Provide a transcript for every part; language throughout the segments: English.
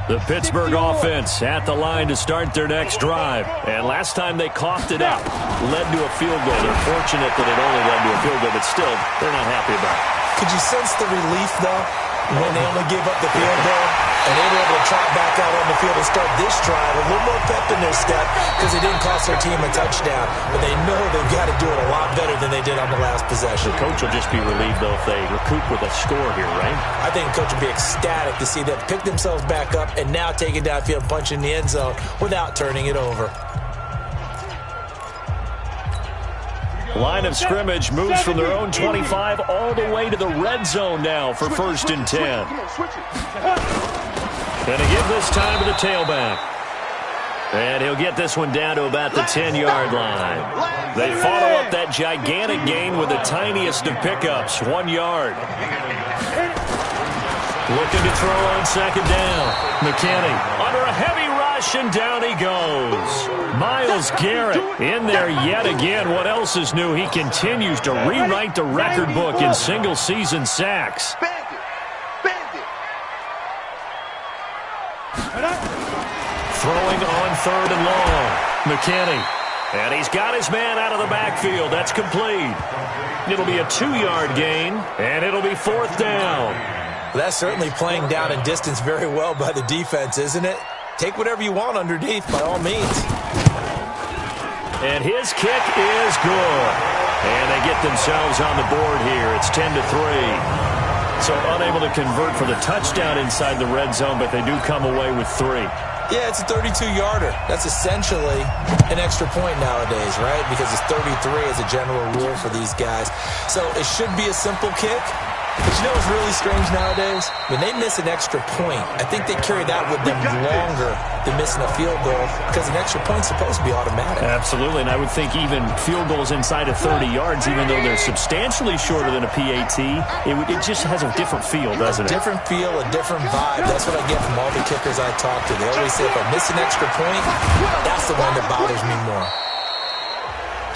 The Pittsburgh offense at the line to start their next drive. And last time they coughed it up, led to a field goal. They're fortunate that it only led to a field goal, but still, they're not happy about it. Could you sense the relief, though, when they only gave up the field goal? And they were able to trot back out on the field and start this drive. A little more pep in their step because it didn't cost their team a touchdown. But they know they've got to do it a lot better than they did on the last possession. The coach will just be relieved, though, if they recoup with a score here, right? I think the coach will be ecstatic to see them pick themselves back up and now take it downfield and punch in the end zone without turning it over. Line of scrimmage moves from their own 25 all the way to the red zone now for 1st and 10. Going to give this time to the tailback. And he'll get this one down to about the 10-yard line. They follow up that gigantic gain with the tiniest of pickups, 1 yard. Looking to throw on 2nd down. McKinney under a heavy rush, and down he goes. Myles Garrett in there yet again. What else is new? He continues to rewrite the record book in single-season sacks. Throwing on 3rd and long. McKinney. And he's got his man out of the backfield. That's complete. It'll be a 2-yard gain, and it'll be 4th down. That's certainly playing down in distance very well by the defense, isn't it? Take whatever you want underneath, by all means. And his kick is good. And they get themselves on the board here. It's 10-3. So unable to convert for the touchdown inside the red zone, but they do come away with 3. Yeah, it's a 32-yarder. That's essentially an extra point nowadays, right? Because it's 33 as a general rule for these guys. So it should be a simple kick. But you know what's really strange nowadays? When they miss an extra point, I think they carry that with them longer than missing a field goal because an extra point's supposed to be automatic. Absolutely, and I would think even field goals inside of 30 yards, even though they're substantially shorter than a PAT, it just has a different feel, doesn't it? A different feel, a different vibe. That's what I get from all the kickers I talk to. They always say if I miss an extra point, that's the one that bothers me more.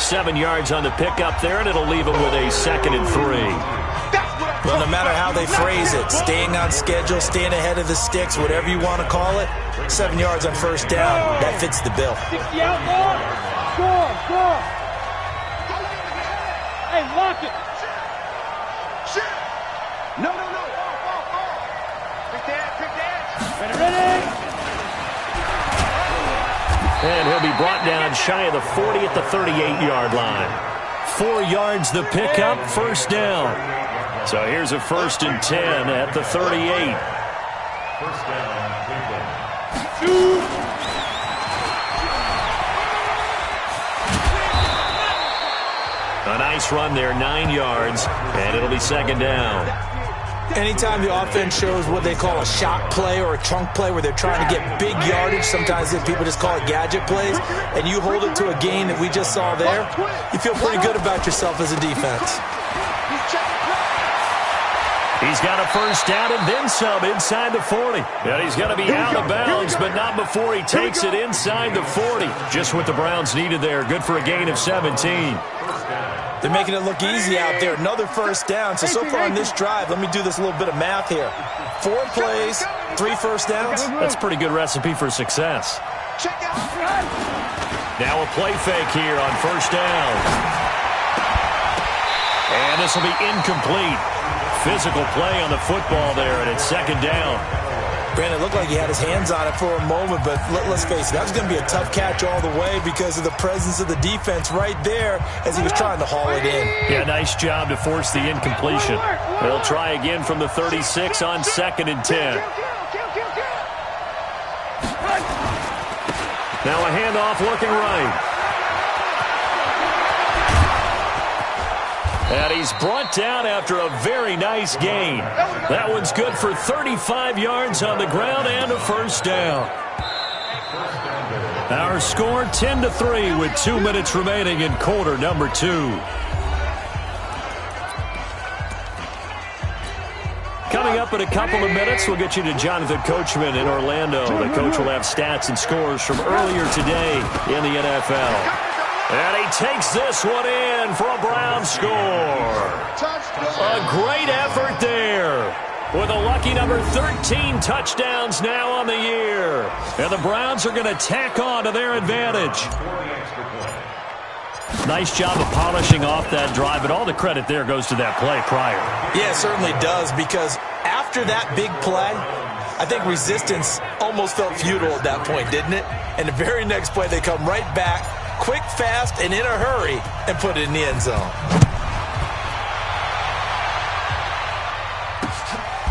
7 yards on the pickup there, and it'll leave them with a 2nd and 3. Well, no matter how they phrase it, staying on schedule, staying ahead of the sticks, whatever you want to call it, 7 yards on 1st down, that fits the bill. Score! Hey, lock it! No. Pick that. Ready? And he'll be brought down shy of the 40 at the 38-yard line. 4 yards the pickup, 1st down. So here's a 1st and 10 at the 38. A nice run there, 9 yards, and it'll be 2nd down. Anytime the offense shows what they call a shot play or a chunk play where they're trying to get big yardage, sometimes people just call it gadget plays, and you hold it to a gain that we just saw there, you feel pretty good about yourself as a defense. He's got a 1st down and then some inside the 40. And he's going to be out of bounds, but not before he takes it inside the 40. Just what the Browns needed there. Good for a gain of 17. They're making it look easy out there. Another 1st down. So far on this drive, let me do this little bit of math here. 4 plays, 3 1st downs. That's a pretty good recipe for success. Now a play fake here on 1st down. And this will be incomplete. Physical play on the football there, and it's 2nd down. Brandon, it looked like he had his hands on it for a moment, but let's face it, that was going to be a tough catch all the way because of the presence of the defense right there as he was trying to haul it in. Yeah, nice job to force the incompletion. They'll try again from the 36 on 2nd and 10. Now a handoff looking right. And he's brought down after a very nice gain. That one's good for 35 yards on the ground and a 1st down. Our score 10-3 with 2 minutes remaining in quarter number 2. Coming up in a couple of minutes, we'll get you to Jonathan Coachman in Orlando. The coach will have stats and scores from earlier today in the NFL. And he takes this one in for a Browns score. A great effort there. with a lucky number 13 touchdowns now on the year. And the Browns are going to tack on to their advantage. Nice job of polishing off that drive, but all the credit there goes to that play prior. Yeah, it certainly does, because after that big play, I think resistance almost felt futile at that point, didn't it? And the very next play, they come right back, quick, fast, and in a hurry, and put it in the end zone.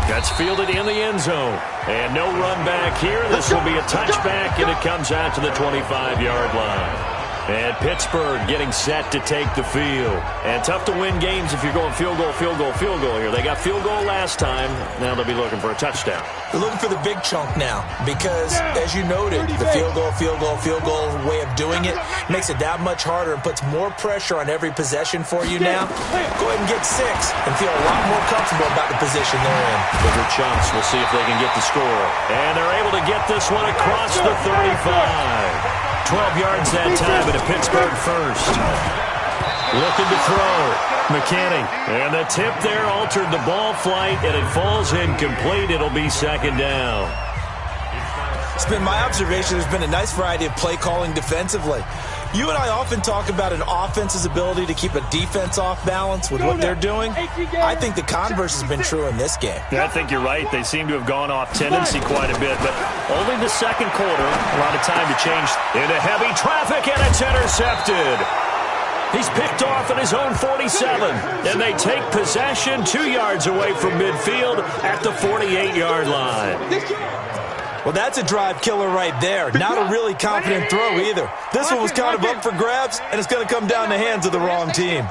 That's fielded in the end zone. And no run back here. This will be a touchback, and it comes out to the 25-yard line. And Pittsburgh getting set to take the field. And tough to win games if you're going field goal, field goal, field goal here. They got field goal last time. Now they'll be looking for a touchdown. They're looking for the big chunk now because, as you noted, the field goal way of doing it makes it that much harder and puts more pressure on every possession for you now. Go ahead and get 6 and feel a lot more comfortable about the position they're in. Bigger chunks. We'll see if they can get the score. And they're able to get this one across the 35. 12 yards that time at a Pittsburgh first. Looking to throw. McKinney. And the tip there altered the ball flight, and it falls incomplete. It'll be second down. It's been my observation there's been a nice variety of play calling defensively. You and I often talk about an offense's ability to keep a defense off balance with what they're doing. I think the converse has been true in this game. Yeah, I think you're right. They seem to have gone off tendency quite a bit, but only the second quarter. A lot of time to change. Into heavy traffic, and it's intercepted. He's picked off at his own 47, and they take possession 2 yards away from midfield at the 48-yard line. Well, that's a drive killer right there. Not a really confident throw either. This one was kind of up for grabs, and it's going to come down the hands of the wrong team.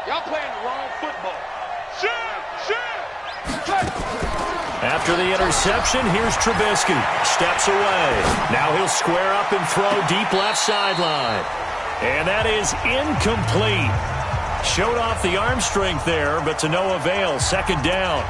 Y'all playing the wrong football. After the interception, here's Trubisky. Steps away. Now he'll square up and throw deep left sideline. And that is incomplete. Showed off the arm strength there, but to no avail. Second down.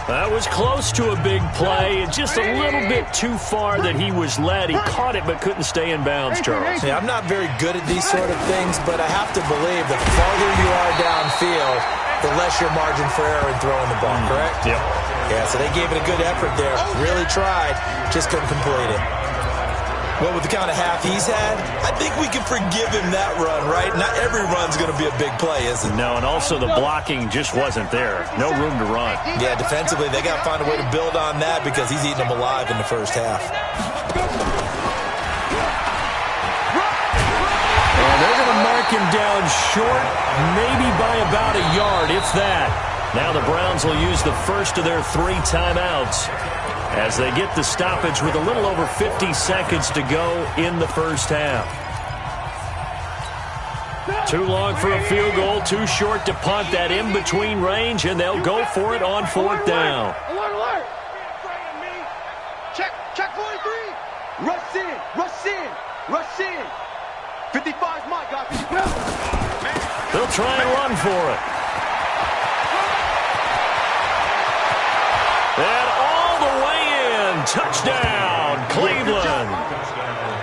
That was close to a big play, and just a little bit too far that he was led. He caught it but couldn't stay in bounds, Charles. Yeah, I'm not very good at these sort of things, but I have to believe the farther you are downfield, the less your margin for error in throwing the ball, correct? Yep. Yeah, so they gave it a good effort there. Really tried, just couldn't complete it. Well, with the kind of half he's had, I think we can forgive him that run, right? Not every run's going to be a big play, is it? No, and also the blocking just wasn't there. No room to run. Yeah, defensively, they got to find a way to build on that because he's eating them alive in the first half. And they're going to mark him down short, maybe by about a yard, if that. Now the Browns will use the first of their 3 timeouts as they get the stoppage with a little over 50 seconds to go in the first half. Too long for a field goal, too short to punt that in-between range, and they'll go for it on 4th down. Alert, alert. Check 43. Rush in, rush in, rush in. 55's my guy. 55. They'll try and run for it. And all the way in. Touchdown, Cleveland.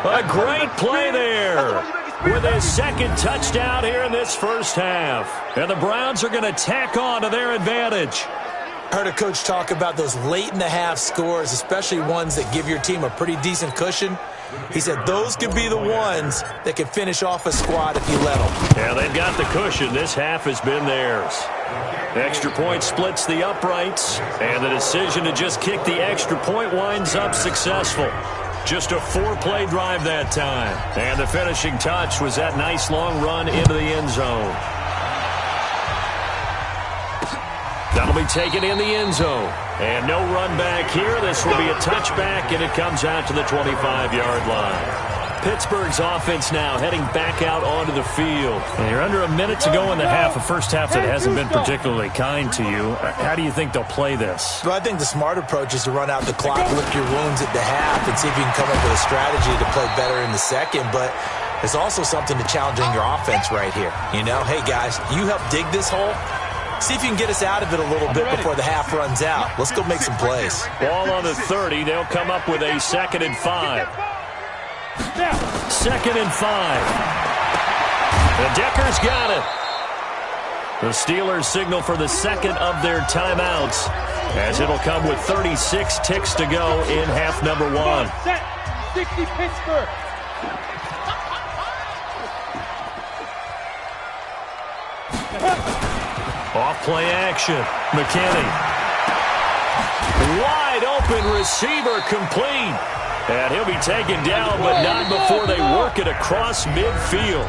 A great play there with his second touchdown here in this first half. And the Browns are going to tack on to their advantage. Heard a coach talk about those late-in-the-half scores, especially ones that give your team a pretty decent cushion. He said those could be the ones that could finish off a squad if you let them. Yeah, they've got the cushion. This half has been theirs. Extra point splits the uprights, and the decision to just kick the extra point winds up successful. Just a 4-play drive that time. And the finishing touch was that nice long run into the end zone. That'll be taken in the end zone. And no run back here. This will be a touchback, and it comes out to the 25-yard line. Pittsburgh's offense now heading back out onto the field. And you're under a minute to go in the half, a first half that hasn't been particularly kind to you. How do you think they'll play this? Well, I think the smart approach is to run out the clock, lick your wounds at the half, and see if you can come up with a strategy to play better in the second. But there's also something to challenging your offense right here. You know, hey, guys, you help dig this hole. See if you can get us out of it a little bit before the half runs out. Let's go make some plays. Ball on the 30. They'll come up with a 2nd and 5. 2nd and 5. The Decker's got it. The Steelers signal for the second of their timeouts, as it'll come with 36 ticks to go in half number 1. Set. 60 Pittsburgh. Off play action. McKinney. Wide open receiver complete. And he'll be taken down, but not before they work it across midfield.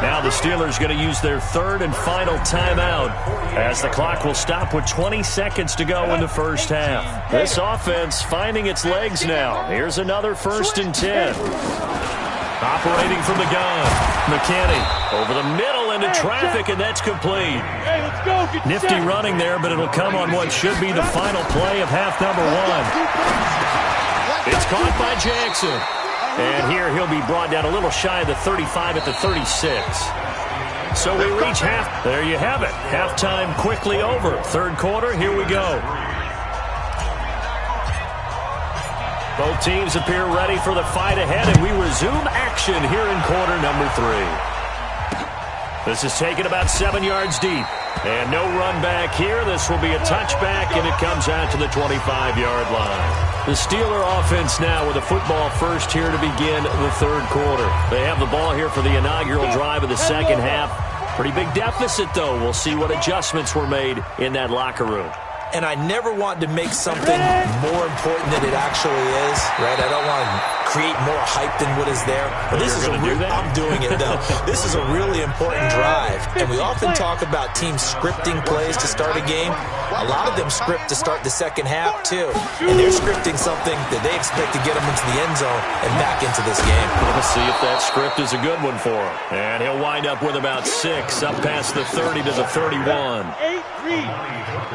Now the Steelers going to use their third and final timeout, as the clock will stop with 20 seconds to go in the first half. This offense finding its legs now. Here's another 1st and 10. Operating from the gun. McKinney over the middle into traffic, and that's complete. Hey, let's go. Nifty running there, but it'll come on what should be the final play of half number 1. It's caught by Jackson. And here he'll be brought down a little shy of the 35 at the 36. So we reach half. There you have it. Halftime quickly over. Third quarter, here we go. Both teams appear ready for the fight ahead, and we resume action here in quarter number 3. This is taken about 7 yards deep. And no run back here. This will be a touchback, and it comes out to the 25-yard line. The Steeler offense now with a football first here to begin the third quarter. They have the ball here for the inaugural drive of the second half. Pretty big deficit, though. We'll see what adjustments were made in that locker room. And I never want to make something more important than it actually is, right? I don't want to create more hype than what is there. But this is I'm doing it, though. This is a really important drive. And we often talk about teams scripting plays to start a game. A lot of them script to start the second half, too. And they're scripting something that they expect to get them into the end zone and back into this game. Let's see if that script is a good one for him. And he'll wind up with about 6, up past the 30 to the 31.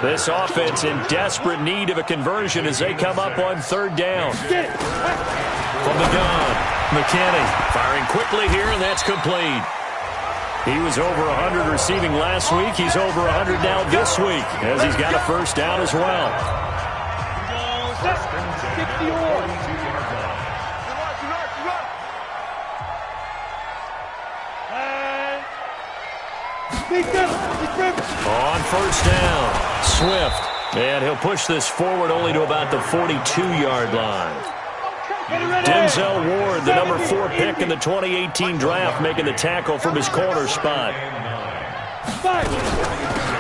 This offense in desperate need of a conversion as they come up on third down. From the gun, McKinney firing quickly here, and that's complete. He was over 100 receiving last week. He's over 100 now this week, as he's got a first down as well. On first down, Swift. And he'll push this forward only to about the 42-yard line. Denzel Ward, the number 4 pick in the 2018 draft, making the tackle from his corner spot.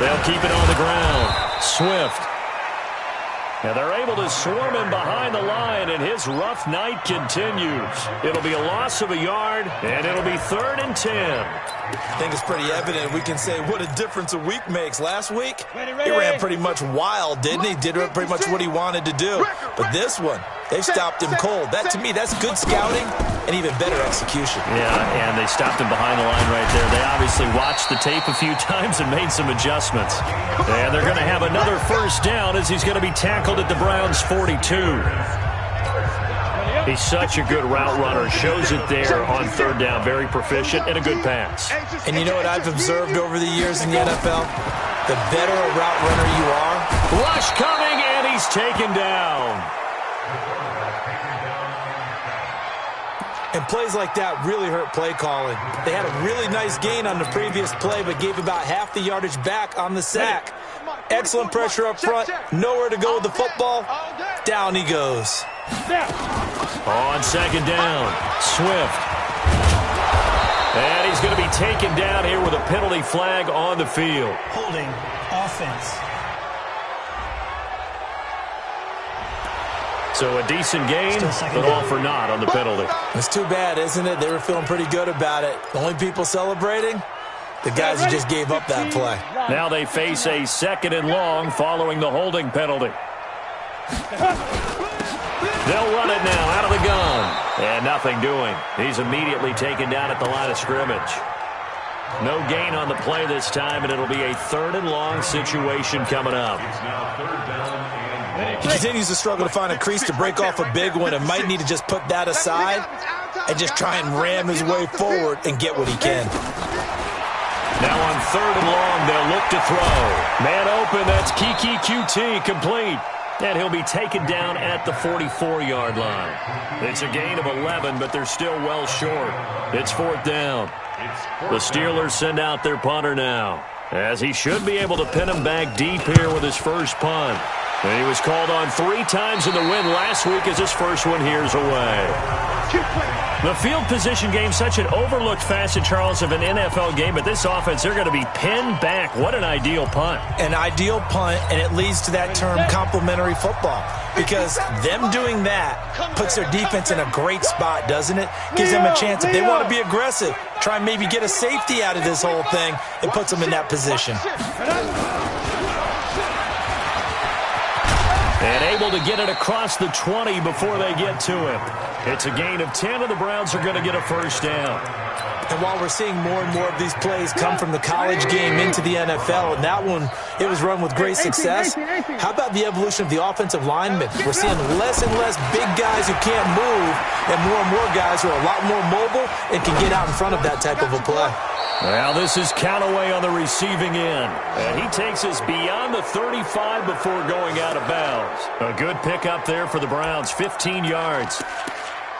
They'll keep it on the ground. Swift. And they're able to swarm him behind the line, and his rough night continues. It'll be a loss of a yard, and it'll be 3rd and 10. I think it's pretty evident. We can say what a difference a week makes. Last week, he ran pretty much wild, didn't he? Did pretty much what he wanted to do. But this one, they stopped him cold. That, to me, that's good scouting and even better execution. Yeah, and they stopped him behind the line right there. They obviously watched the tape a few times and made some adjustments. And they're going to have another first down as he's going to be tackled at the Browns' 42. He's such a good route runner. Shows it there on third down. Very proficient and a good pass. And you know what I've observed over the years in the NFL? The better a route runner you are. Rush coming, and he's taken down. And plays like that really hurt play calling. They had a really nice gain on the previous play, but gave about half the yardage back on the sack. Excellent pressure up front. Nowhere to go with the football. Down he goes. On second down, Swift. And he's going to be taken down here with a penalty flag on the field. Holding offense. So a decent gain, but all for naught on the penalty. It's too bad, isn't it? They were feeling pretty good about it. The only people celebrating? The guys who just gave up that play. Now they face a 2nd and long following the holding penalty. They'll run it now out of the gun. And nothing doing. He's immediately taken down at the line of scrimmage. No gain on the play this time, and it'll be a 3rd and long situation coming up. He continues to struggle to find a crease to break off a big one and might need to just put that aside and just try and ram his way forward and get what he can. Now on 3rd and long, they'll look to throw. Man open, that's Kiki QT, complete. And he'll be taken down at the 44-yard line. It's a gain of 11, but they're still well short. It's 4th down. The Steelers send out their punter now. as he should be able to pin him back deep here with his first punt. And he was called on 3 times in the win last week as his first one here's away. The field position game, such an overlooked facet, Charles, of an NFL game, but this offense, they're going to be pinned back. What an ideal punt. An ideal punt, and it leads to that term complementary football, because them doing that puts their defense in a great spot, doesn't it? Gives them a chance, if they want to be aggressive, try and maybe get a safety out of this whole thing, and puts them in that position. And able to get it across the 20 before they get to him. It's a gain of 10, and the Browns are going to get a first down. And while we're seeing more and more of these plays come from the college game into the NFL, and that one, it was run with great success, how about the evolution of the offensive linemen? We're seeing less and less big guys who can't move, and more guys who are a lot more mobile and can get out in front of that type of a play. Well, this is Callaway on the receiving end. And he takes us beyond the 35 before going out of bounds. A good pickup there for the Browns, 15 yards.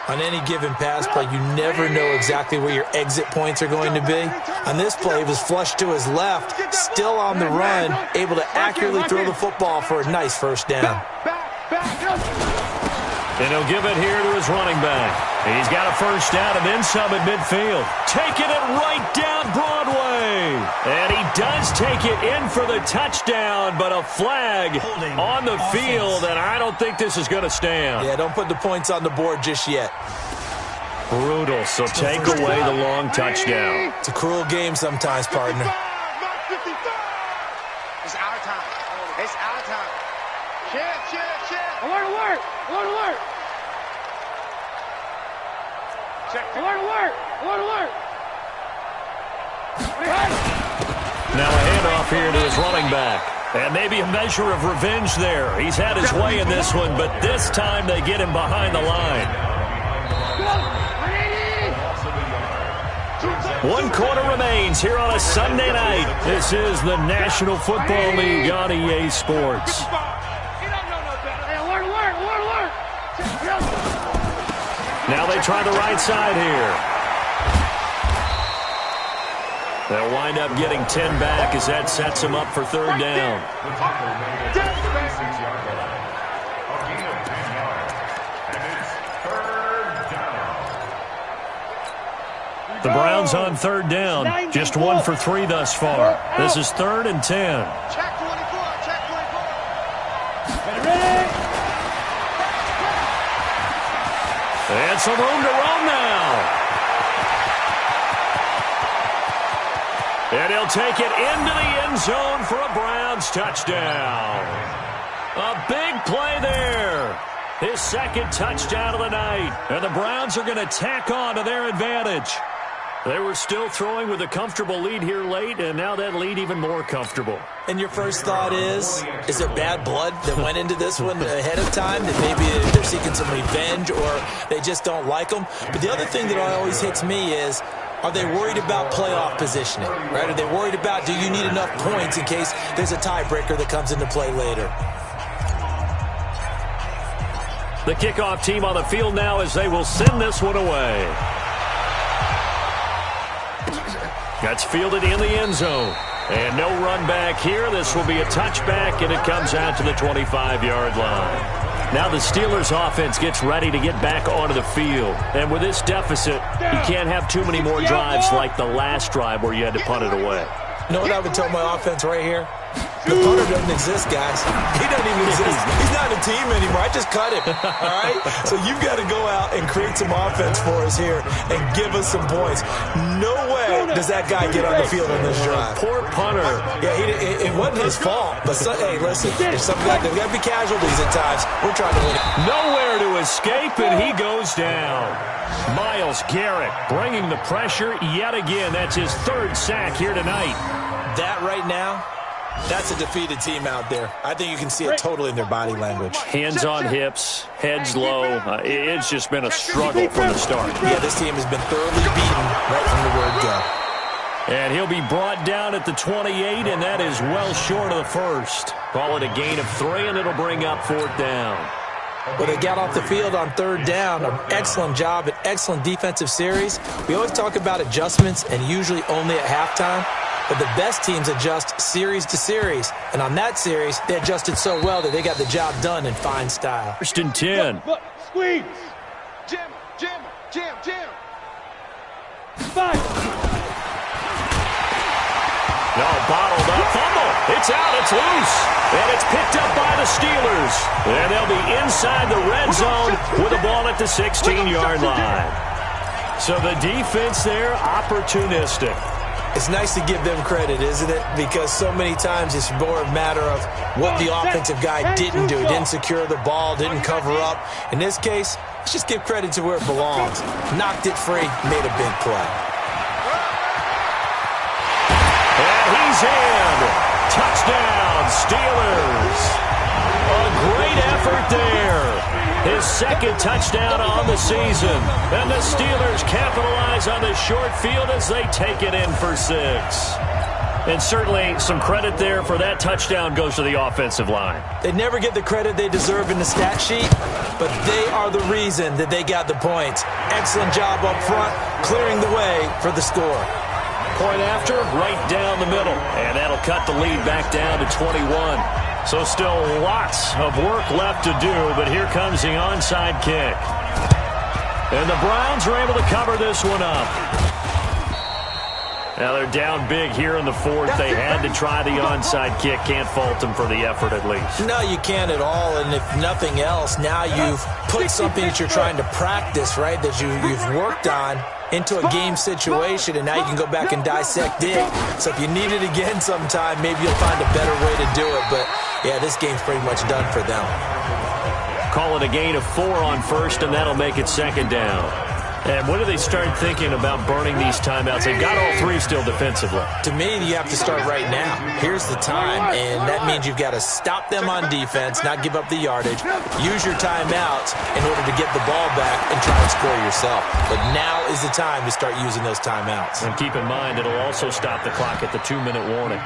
On any given pass play, you never know exactly where your exit points are going to be. On this play, it was flushed to his left, still on the run, able to accurately throw the football for a nice first down. And he'll give it here to his running back. He's got a first down and then some at midfield. Taking it right down Broadway. And he does take it in for the touchdown, but a flag on the field, and I don't think this is going to stand. Yeah, don't put the points on the board just yet. Brutal, so take away the long touchdown. It's a cruel game sometimes, partner. It's our time. It's our time. Check. Alert. Check. Alert. Now a handoff here to his running back. And maybe a measure of revenge there. He's had his way in this one, but this time they get him behind the line. 1 quarter remains here on a Sunday night. This is the National Football League on EA Sports. Now they try the right side here. They'll wind up getting 10 back as that sets them up for third down. The Browns on third down. Just 1 for 3 thus far. This is 3rd and 10. Check 24. And some room to roam now. And he'll take it into the end zone for a Browns touchdown. A big play there. His 2nd touchdown of the night. And the Browns are going to tack on to their advantage. They were still throwing with a comfortable lead here late, and now that lead even more comfortable. And your first thought is there bad blood that went into this one ahead of time, that maybe they're seeking some revenge or they just don't like them? But the other thing that always hits me is, are they worried about playoff positioning, right? Are they worried about, do you need enough points in case there's a tiebreaker that comes into play later? The kickoff team on the field now as they will send this one away. That's fielded in the end zone. And no run back here. This will be a touchback, and it comes out to the 25-yard line. Now the Steelers' offense gets ready to get back onto the field. And with this deficit, you can't have too many more drives like the last drive where you had to punt it away. You know what I would tell my offense right here? The punter doesn't exist, guys. He doesn't even exist. He's not a team anymore. I just cut him, all right? So you've got to go out and create some offense for us here and give us some points. No way does that guy get on the field on this drive. Poor punter. Yeah, it wasn't his fault. But, hey, listen, there's got to be casualties at times. We're trying to win it. Nowhere to escape, and he goes down. Myles Garrett bringing the pressure yet again. That's his 3rd sack here tonight. That right now, that's a defeated team out there. I think you can see it totally in their body language. Hands on hips, heads low. It's just been a struggle from the start. Yeah, this team has been thoroughly beaten right from the word go. And he'll be brought down at the 28, and that is well short of the first. Call it a gain of 3, and it'll bring up 4th down. Well, they got off the field on 3rd down. An excellent job, an excellent defensive series. We always talk about adjustments, and usually only at halftime. but the best teams adjust series to series. And on that series, they adjusted so well that they got the job done in fine style. First and 10. Look, squeeze. Jam, jam, jam, jam. Fire. No, bottled up. Fumble. It's out. It's loose. And it's picked up by the Steelers. And they'll be inside the red zone with the ball at the 16-yard line. So the defense there, opportunistic. It's nice to give them credit, isn't it? Because so many times it's more a matter of what the offensive guy didn't do. Didn't secure the ball, didn't cover up. In this case, let's just give credit to where it belongs. Knocked it free, made a big play. And he's in. Touchdown, Steelers. A great effort there. His second touchdown on the season. And the Steelers capitalize on the short field as they take it in for 6. And certainly some credit there for that touchdown goes to the offensive line. They never get the credit they deserve in the stat sheet, but they are the reason that they got the points. Excellent job up front, clearing the way for the score. Point after, right down the middle. And that'll cut the lead back down to 21. So still lots of work left to do, but here comes the onside kick. And the Browns are able to cover this one up. Now they're down big here in the fourth. They had to try the onside kick. Can't fault them for the effort at least. No, you can't at all. And if nothing else, now you've put something that you're trying to practice, right, that you've worked on into a game situation, and now you can go back and dissect it. So if you need it again sometime, maybe you'll find a better way to do it. But, yeah, this game's pretty much done for them. Call it a gain of 4 on first, and that'll make it second down. And when do they start thinking about burning these timeouts? They've got all 3 still defensively. To me, you have to start right now. Here's the time, and that means you've got to stop them on defense, not give up the yardage, use your timeouts in order to get the ball back and try and score yourself. But now is the time to start using those timeouts. And keep in mind, it'll also stop the clock at the 2-minute warning.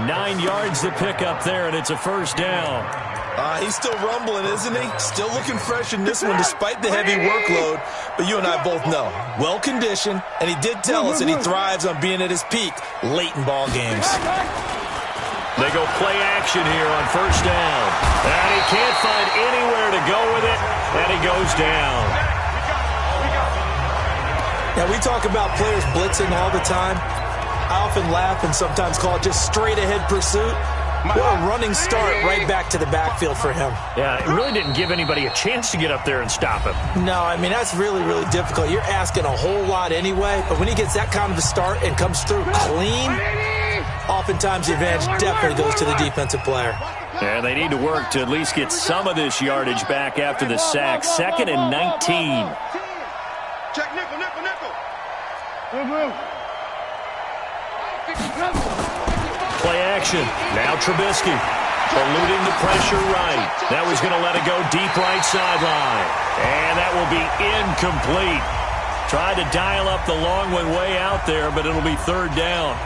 9 yards to pick up there, and it's a first down. He's still rumbling, isn't he? Still looking fresh in this one despite the heavy workload. But you and I both know, well-conditioned, and he did tell us that he thrives on being at his peak late in ball games. They go play action here on first down. And he can't find anywhere to go with it, and he goes down. Now, we talk about players blitzing all the time. I often laugh and sometimes call it just straight-ahead pursuit. What a running start right back to the backfield for him. Yeah, it really didn't give anybody a chance to get up there and stop him. No, I mean, that's really, really difficult. You're asking a whole lot anyway, but when he gets that kind of a start and comes through clean, oftentimes the advantage definitely goes to the defensive player. And they need to work to at least get some of this yardage back after the sack. 2nd and 19. Check nickel, nickel, nickel. Play action. Now Trubisky eluding the pressure right. Now he's going to let it go deep right sideline. And that will be incomplete. Tried to dial up the long one way out there, but it'll be 3rd down.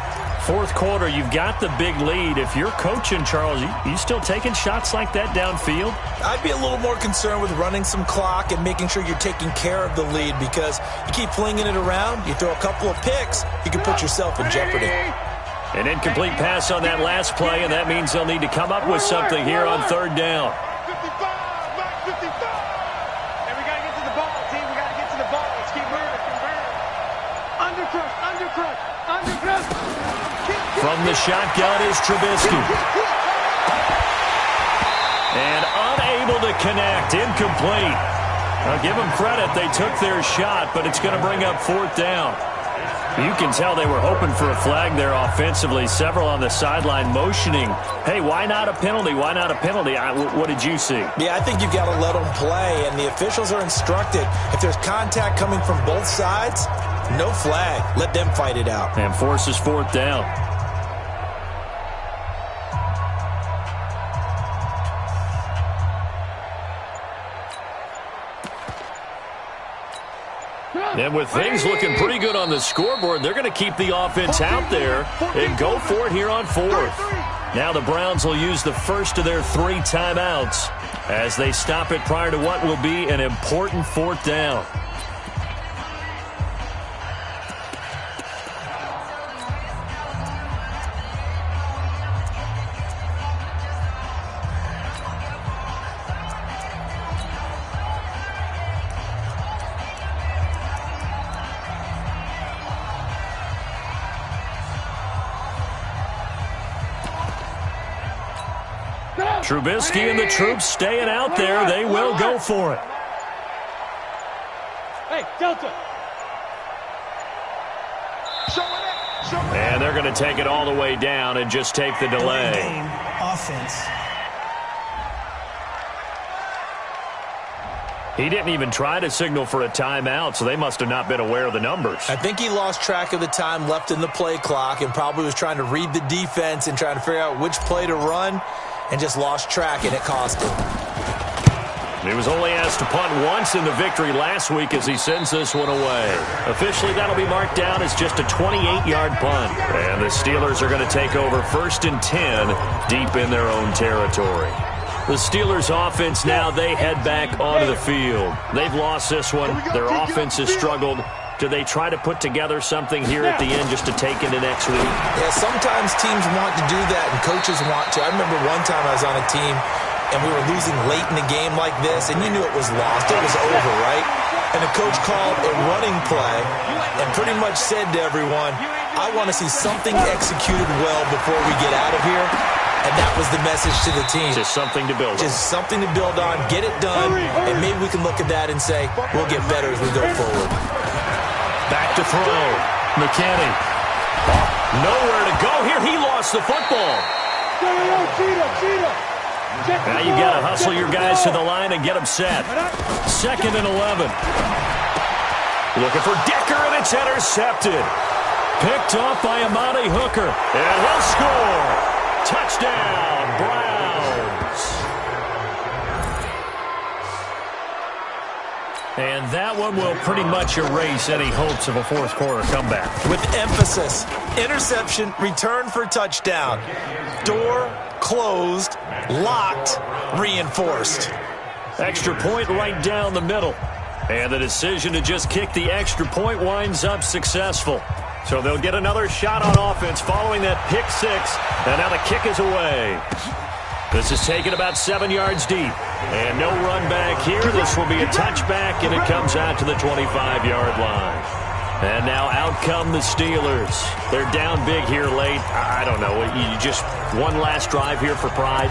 4th quarter, you've got the big lead. If you're coaching, Charles, you still taking shots like that downfield? I'd be a little more concerned with running some clock and making sure you're taking care of the lead, because you keep flinging it around, you throw a couple of picks, you can put yourself in jeopardy. An incomplete pass on that last play, and that means they'll need to come up with something here on 3rd down. 55, Max 55. And we got to get to the ball, team. We got to get to the ball. Let's keep moving. Undercrush, undercrush, undercrush. From the shotgun is Trubisky. And unable to connect, incomplete. I'll give them credit. They took their shot, but it's going to bring up 4th down. You can tell they were hoping for a flag there offensively. Several on the sideline motioning, hey, why not a penalty? Why not a penalty? What did you see? Yeah, I think you've got to let them play, and the officials are instructed. If there's contact coming from both sides, no flag. Let them fight it out. And forces 4th down. And with things looking pretty good on the scoreboard, they're going to keep the offense out there and go for it here on 4th. Now the Browns will use the first of their 3 timeouts as they stop it prior to what will be an important 4th down. Trubisky and the troops staying out there. They will go for it. Hey, Delta. And they're going to take it all the way down and just take the delay. Game offense. He didn't even try to signal for a timeout, so they must have not been aware of the numbers. I think he lost track of the time left in the play clock and probably was trying to read the defense and trying to figure out which play to run and just lost track, and it cost him. He was only asked to punt once in the victory last week as he sends this one away. Officially, that'll be marked down as just a 28-yard punt. And the Steelers are going to take over 1st and 10 deep in their own territory. The Steelers' offense now, they head back onto the field. They've lost this one. Their offense has struggled. Do they try to put together something here at the end just to take into next week? Yeah, sometimes teams want to do that and coaches want to. I remember one time I was on a team and we were losing late in a game like this, and you knew it was lost. It was over, right? And the coach called a running play and pretty much said to everyone, I want to see something executed well before we get out of here. And that was the message to the team. Just something to build on. Just something to build on, get it done, and maybe we can look at that and say, we'll get better as we go forward. Back to throw. McKinney. Nowhere to go here. He lost the football. Now you got to hustle your guys to the line and get them set. 2nd and 11. Looking for Decker, and it's intercepted. Picked off by Amani Hooker. And he'll score. Touchdown, Browns. And that one will pretty much erase any hopes of a fourth quarter comeback. With emphasis, interception, return for touchdown. Door closed, locked, reinforced. Extra point right down the middle. And the decision to just kick the extra point winds up successful. So they'll get another shot on offense following that pick six. And now the kick is away. This is taken about 7 yards deep. And no run back here. This will be a touchback, and it comes out to the 25-yard line. And now out come the Steelers. They're down big here late. I don't know. You just one last drive here for pride.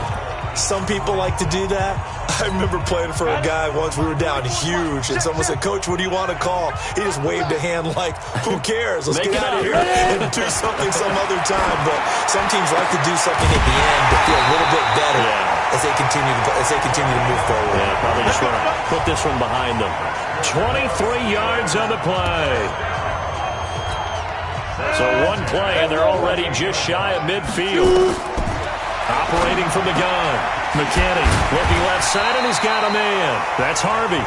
Some people like to do that. I remember playing for a guy once. We were down huge, and someone said, Coach, what do you want to call? He just waved a hand like, who cares? Let's get out of here and do something some other time. But some teams like to do something at the end to feel a little bit better as they continue to move forward. Yeah, probably just want to put this one behind them. 23 yards on the play. So one play, and they're already just shy of midfield. Operating from the gun. McKinney looking left side, and he's got a man. That's Harvey.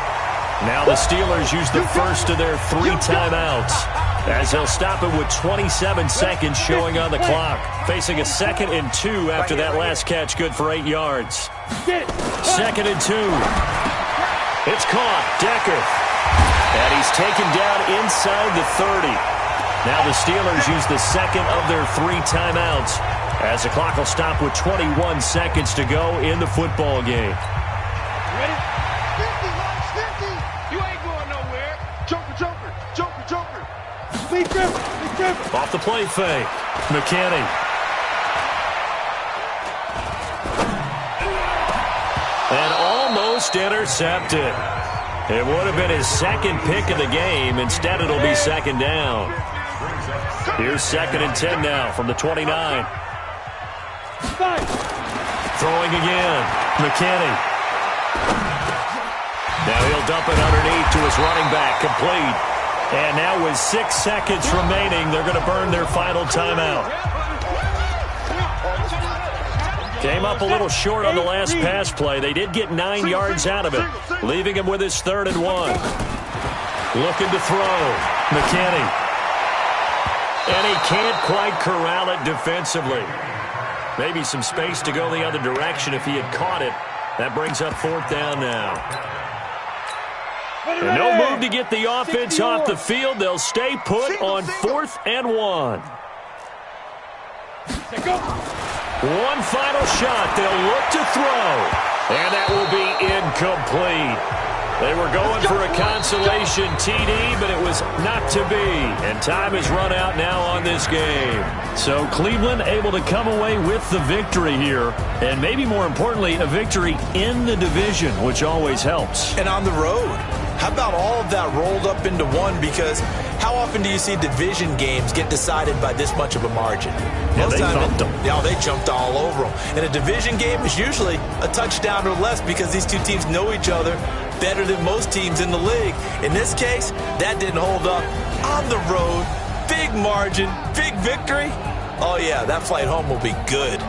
Now the Steelers use the first of their 3 timeouts as they'll stop it with 27 seconds showing on the clock. Facing a 2nd and 2 after that last catch, good for 8 yards. 2nd and 2. It's caught. Decker. And he's taken down inside the 30. Now the Steelers use the 2nd of their 3 timeouts as the clock will stop with 21 seconds to go in the football game. Ready? 50, you ain't going nowhere. Joker. Lead gripper. Off the play fake. McKinney. And almost intercepted. It would have been his 2nd pick of the game. Instead, it'll be 2nd down. Here's 2nd and 10 now from the 29. Throwing again. McKinney. Now he'll dump it underneath to his running back. Complete. And now with 6 seconds remaining, they're going to burn their final timeout. Came up a little short on the last pass play. They did get 9 yards out of it, leaving him with his 3rd and 1. Looking to throw. McKinney. And he can't quite corral it defensively. Maybe some space to go the other direction if he had caught it. That brings up 4th down now. And no move to get the offense off the field. They'll stay put on 4th and 1. One final shot. They'll look to throw. And that will be incomplete. They were going for a consolation TD, but it was not to be. And time has run out now on this game. So Cleveland able to come away with the victory here. And maybe more importantly, a victory in the division, which always helps. And on the road. How about all of that rolled up into one? Because how often do you see division games get decided by this much of a margin? Yeah, they thumped them. Yeah, they jumped all over them. And a division game is usually a touchdown or less because these two teams know each other better than most teams in the league. In this case, that didn't hold up. On the road, big margin, big victory. Oh, yeah, that flight home will be good.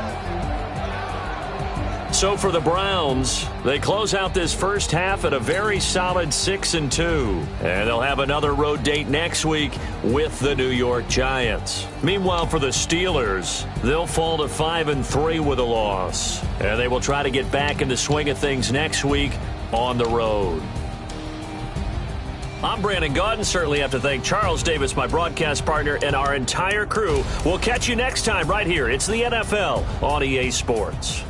So for the Browns, they close out this first half at a very solid 6-2. And they'll have another road date next week with the New York Giants. Meanwhile, for the Steelers, they'll fall to 5-3 with a loss. And they will try to get back in the swing of things next week on the road. I'm Brandon Gaudin. Certainly have to thank Charles Davis, my broadcast partner, and our entire crew. We'll catch you next time right here. It's the NFL on EA Sports.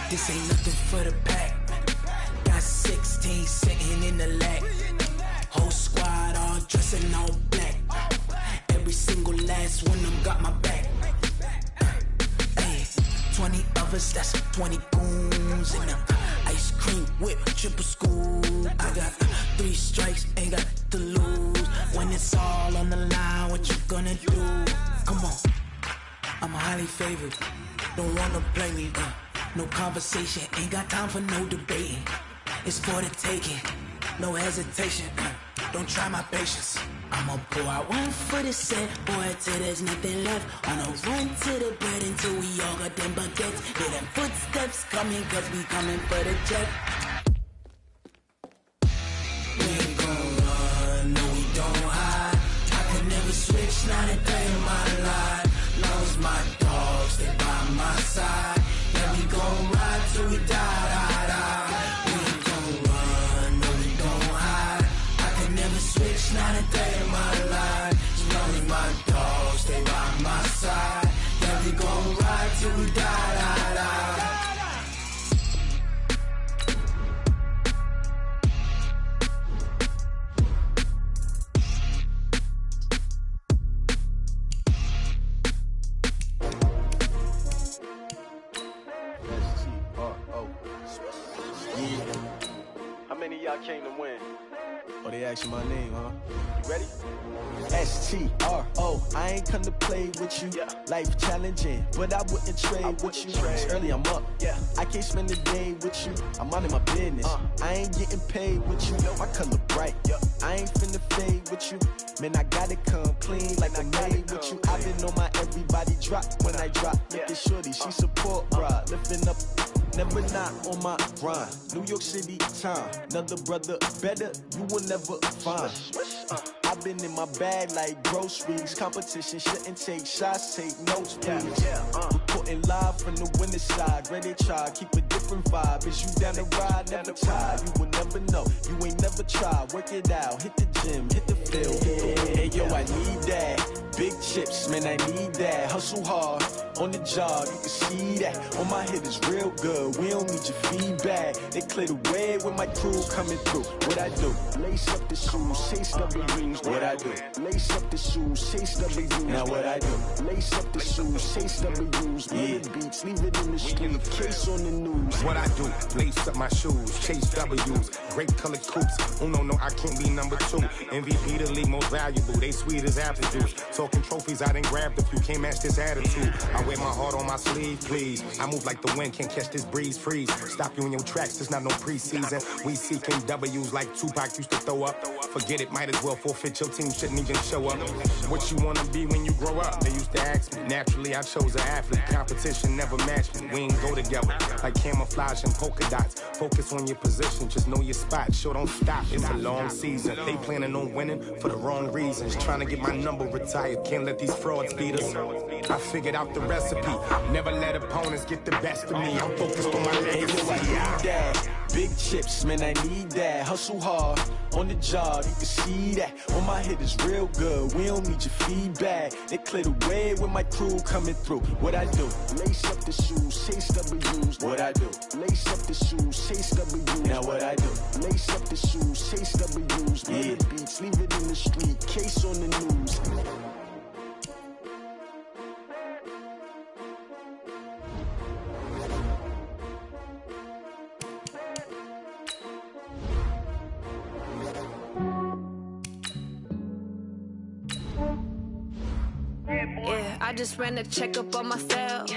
This ain't nothing for the pack. Got 16 sitting in the lap. Whole squad all dressing all black. Every single last one of them got my back. Hey, 20 of us, that's 20 goons in them. Ice cream whip, triple school. I got 3 strikes, ain't got to lose. When it's all on the line, what you gonna do? Come on, I'm highly favored. Don't wanna play me, no conversation, ain't got time for no debating. It's for the taking, no hesitation. Don't try my patience. I'ma pull out one for the set, boy, till there's nothing left. On a run to the bread until we all got them baguettes. Hear them footsteps coming, cause we coming for the jet. We ain't gon' run, no we don't hide. I could never switch, not a day in my life. Long as my dogs, they by my side. Yeah, we gon' ride till we die. We ain't gon' run, no we don't hide. I could never switch, not a day in my life. As long as my dogs, they by my side. Yeah, we gon' ride till we die. Came to win. Oh, they asking my name, huh? You ready? STRO. I ain't come to play with you. Yeah. Life challenging, but I wouldn't trade with you. It's early, I'm up. Yeah. I can't spend the day with you. I'm minding my business. I ain't getting paid with you. My color bright. I ain't finna fade with you. Man, I gotta come clean like I made with you. I've been on my everybody drop when I drop. Look at shorty, she support, bruh. Lifting up. Never not on my grind. New York City time. Another brother better, you will never find. I've been in my bag like groceries. Competition shouldn't take shots, take notes, please. Reporting live from the winning side. Ready to try, keep a different vibe. Is you down the ride? Never tired. You will never know. You ain't never tried. Work it out. Hit the gym, hit the field. Hey yo, I need that. Big chips, man, I need that. Hustle hard on the job, you can see that. On my hit is real good. We don't need your feedback. They clear the way with my crew coming through. What I do? Lace up the shoes, chase W's. What I do? Lace up the shoes, chase W's. Now what I do? Lace up the shoes, chase W's. Murder beats, leave it in the street. Case on the news. What I do? Lace up my shoes, chase W's. Great colored coupes, Uno, no, I can't be number 2. MVP, the league most valuable. They sweet as apple juice. Talking trophies, I done grabbed a few. Can't match this attitude. I wear my heart on my sleeve, please. I move like the wind, can't catch this breeze, freeze. Stop you in your tracks, it's not no preseason. We seeking W's like Tupac used to throw up. Forget it, might as well forfeit. Your team shouldn't even show up. What you wanna be when you grow up? They used to ask me. Naturally, I chose an athlete. Competition never matched me. We ain't go together like camouflage and polka dots. Focus on your position, just know your spot. Sure, don't stop. It's a long season. They planning on winning for the wrong reasons. Trying to get my number retired. Can't let these frauds beat us. I figured out the recipe. Never let opponents get the best of me. I'm focused on my legacy. Big chips, man, I need that. Hustle hard on the job, you can see that. On my hit is real good. We don't need your feedback. They clear the way with my crew coming through. What I do? Lace up the shoes, chase W's. What I do? Lace up the shoes, chase W's. Now what I do? Lace up the shoes, chase W's. Yeah. The beats, leave it in the street. Case on the news. Yeah, I just ran a checkup on myself.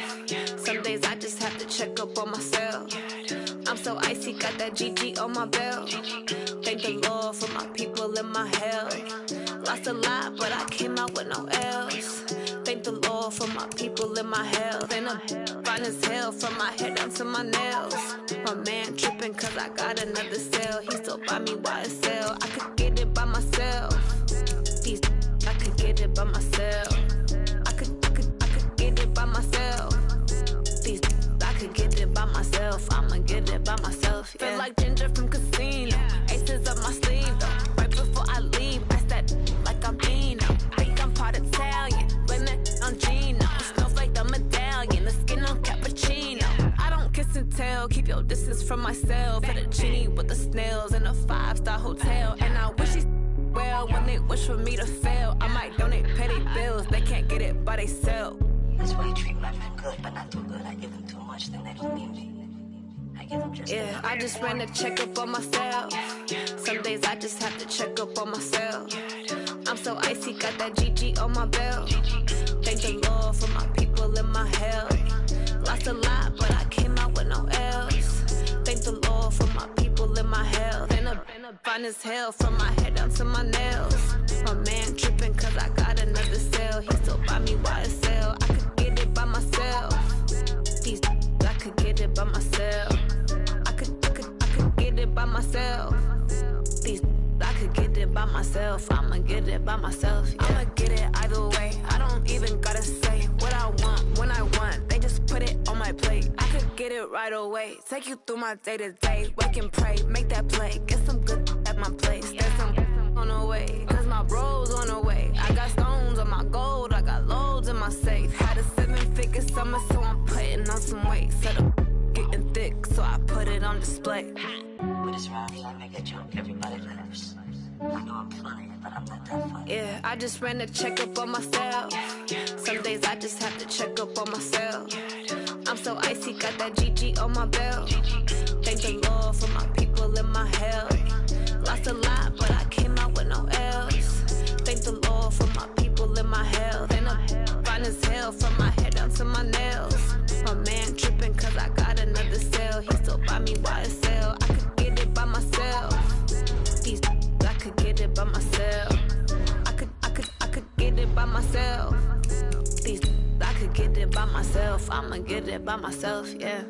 Some days I just have to check up on myself. I'm so icy, got that GG on my belt. Thank the Lord for my people in my health. Lost a lot, but I came out with no L's. Thank the Lord for my people in my health. And I'm fine as hell from my head down to my nails. My man tripping cause I got another sale. He still buy me YSL. I could get it by myself. These I could get it by myself. I could get it by myself. These I could get it by myself. I'ma get it by myself. Yeah. Feel like Ginger from Casino. Aces up my sleeve though. Right before I leave, I step like I'm Dino. Think I'm part Italian. Blame it on Gino. Smells like the medallion. The skin on cappuccino. I don't kiss and tell. Keep your distance from myself. Fettuccine with the snails in a 5-star hotel. And I wish he's well when they wish for me to fail. I might donate petty bills. They can't get it by they sell. That's why you treat my men good, but not too good. I give them too much, then they don't need me. I give them just yeah, I just ran a checkup on myself. Some days I just have to check up on myself. I'm so icy, got that GG on my belt. Thank the Lord for my people in my health. Lost a lot, but I came out with no L's. Thank the Lord for my people in my health. And I'm fine as hell from my head down to my nails. My man tripping cause I got another sale. He still buy me YSL. I could get it by myself. These I could get it by myself. I could get it by myself. These I could get it by myself. I'ma get it by myself. Yeah. I'ma get it either way. I don't even gotta say what I want when I want. They just put it on my plate. I could get it right away. Take you through my day to day. Wake and pray, make that play. Get some good at my place. There's some on the way, cause my bro's on the way. I got stones on my gold. I got loads in my safe. Had a 7-figure summer, so I'm putting on some weight. Set up getting thick, so I put it on display. With this rhyme, I make a joke, everybody laughs. I know I'm funny, but I'm not that funny. Yeah, I just ran a checkup on myself. Some days I just have to check up on myself. I'm so icy, got that GG on my belt. Thank the Lord for my people in my health. Lost a lot, but I came out with no L's. Thank the Lord for my people in my health. And I'm fine as hell from my head down to my nails. My man tripping cause I got another sale. He still buy me YSL. I could get it by myself. These I could get it by myself. I could get it by myself. These I could get it by myself. I'ma get it by myself, yeah.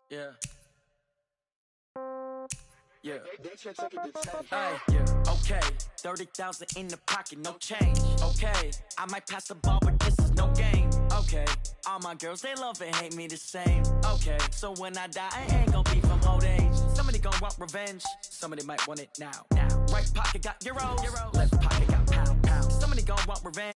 Yeah. Yeah. Hey, yeah. Okay. 30,000 in the pocket, no change. Okay. I might pass the ball, but this is no game. Okay. All my girls, they love and hate me the same. Okay. So when I die, I ain't gonna be from old age. Somebody gonna want revenge. Somebody might want it now. Right pocket got euros. Left pocket got pound. Somebody gonna want revenge.